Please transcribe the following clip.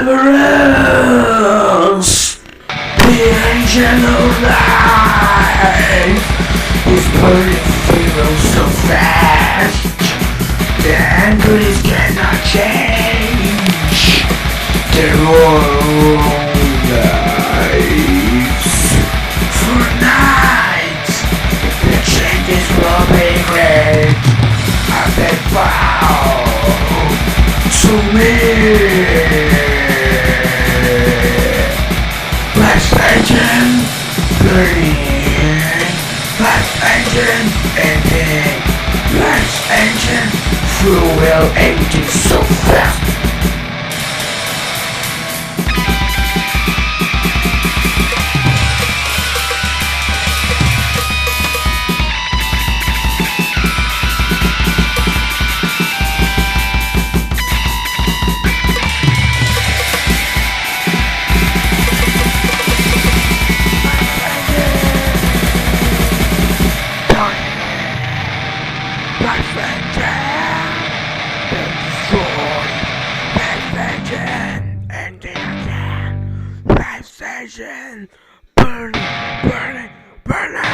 Deliverance! The engine of life is burning fuel so fast. The angles cannot change their own lives. For nights, the changes will be great as they bow to me. Blast engine burning, blast engine ending, blast engine fuel empty so fast. Burning, burning, burning.